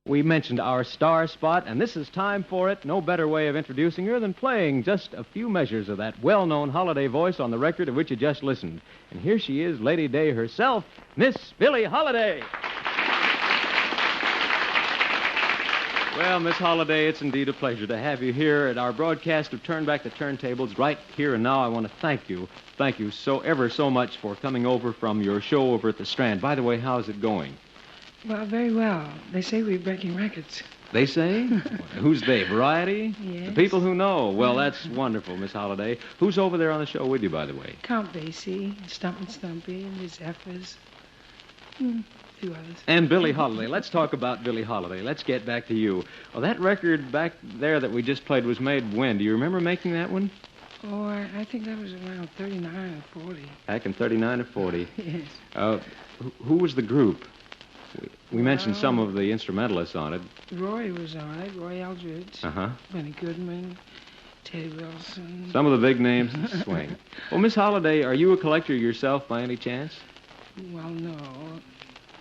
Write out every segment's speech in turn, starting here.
We mentioned our star spot, and this is time for it. No better way of introducing her than playing just a few measures of that well-known holiday voice on the record of which you just listened. And here she is, Lady Day herself, Miss Billie Holiday. Well, Miss Holiday, it's indeed a pleasure to have you here at our broadcast of Turn Back the Turntables right here and now. I want to thank you. Thank you so much for coming over from your show over at the Strand. By the way, how's it going? Well, very well. They say we're breaking records. They say? Who's they? Variety? Yes. The people who know. Well, that's wonderful, Miss Holiday. Who's over there on the show with you, by the way? Count Basie, Stumpin' Stumpy, and the Zephyrs. A few others. And Billie Holiday. Let's talk about Billie Holiday. Let's get back to you. Well, that record back there that we just played was made when? Do you remember making that one? Oh, I think that was around 39 or 40. Back in 39 or 40. Yes. Who was the group? We mentioned some of the instrumentalists on it. Roy was on it. Roy Eldridge. Uh-huh. Benny Goodman. Teddy Wilson. Some of the big names that swing. Well, Miss Holiday, are you a collector yourself by any chance? Well, no.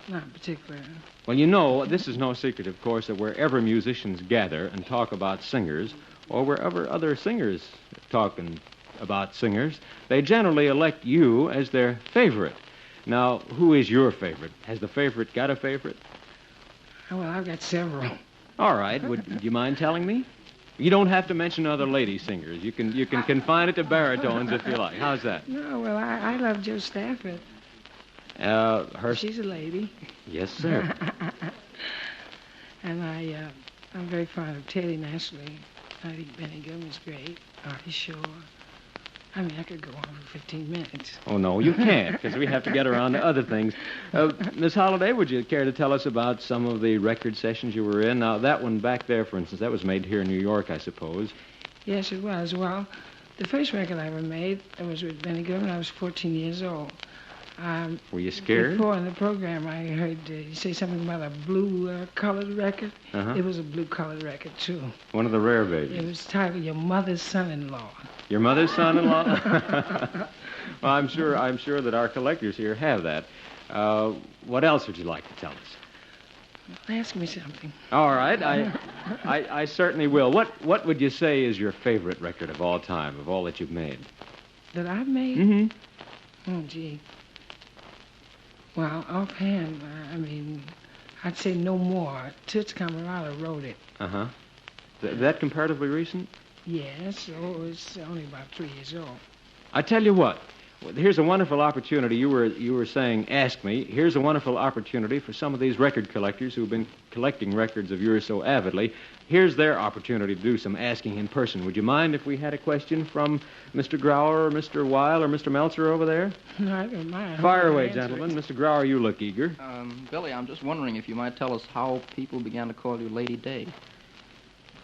Not in particular. Well, you know, this is no secret, of course, that wherever musicians gather and talk about singers, or wherever other singers talk about singers, they generally elect you as their favorite. Now, who is your favorite? Has the favorite got a favorite? Oh, well, I've got several. All right. Would you mind telling me? You don't have to mention other lady singers. You can confine it to baritones if you like. How's that? No, well, I love Jo Stafford. She's a lady. Yes, sir. And I'm very fond of Teddy Nasley. I think Benny Goodman's great. Artie Shore. I mean, I could go on for 15 minutes. Oh, no, you can't, because we have to get around to other things. Miss Holiday, would you care to tell us about some of the record sessions you were in? Now, that one back there, for instance, that was made here in New York, I suppose. Yes, it was. Well, the first record I ever made, it was with Benny Goodman. I was 14 years old. Were you scared? Before in the program, I heard you say something about a blue-colored record. Uh-huh. It was a blue-colored record, too. One of the rare babies. It was titled Your Mother's Son-in-Law. Your mother's son-in-law? Well, I'm sure that our collectors here have that. What else would you like to tell us? Well, ask me something. All right, I certainly will. What would you say is your favorite record of all time, of all that you've made? That I've made? Mm-hmm. Oh, gee. Well, offhand, I'd say No More. Toots Camerata wrote it. Uh-huh. That comparatively recent? Yes, it's only about 3 years old. I tell you what, here's a wonderful opportunity. You were saying, ask me. Here's a wonderful opportunity for some of these record collectors who've been collecting records of yours so avidly. Here's their opportunity to do some asking in person. Would you mind if we had a question from Mr. Grauer or Mr. Weil or Mr. Meltzer over there? No, I don't mind. Fire away, gentlemen. Mr. Grauer, you look eager. Billie, I'm just wondering if you might tell us how people began to call you Lady Day.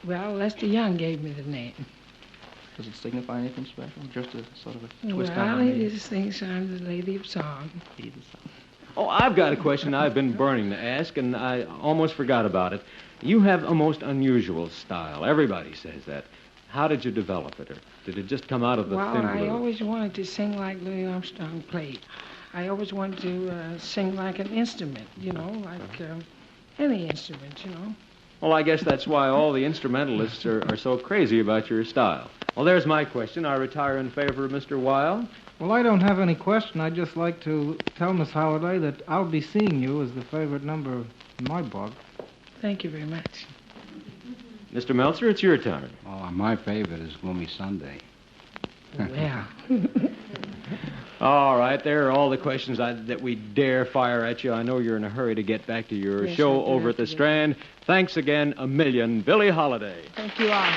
Well, Lester Young gave me the name. Does it signify anything special? Just a sort of a twist on it? Well, he just thinks I'm the Lady of Song. Oh, I've got a question I've been burning to ask, and I almost forgot about it. You have a most unusual style. Everybody says that. How did you develop it, or did it just come out of the thin blue? Well, I always wanted to sing like Louis Armstrong played. I always wanted to sing like an instrument, like any instrument, Well, I guess that's why all the instrumentalists are so crazy about your style. Well, there's my question. I retire in favor of Mr. Weil. Well, I don't have any question. I'd just like to tell Miss Holiday that I'll be seeing you as the favorite number in my book. Thank you very much. Mr. Meltzer, it's your turn. Oh, my favorite is Gloomy Sunday. Yeah. All right, there are all the questions that we dare fire at you. I know you're in a hurry to get back to your show over at the Strand. Thanks again a million, Billie Holiday. Thank you all.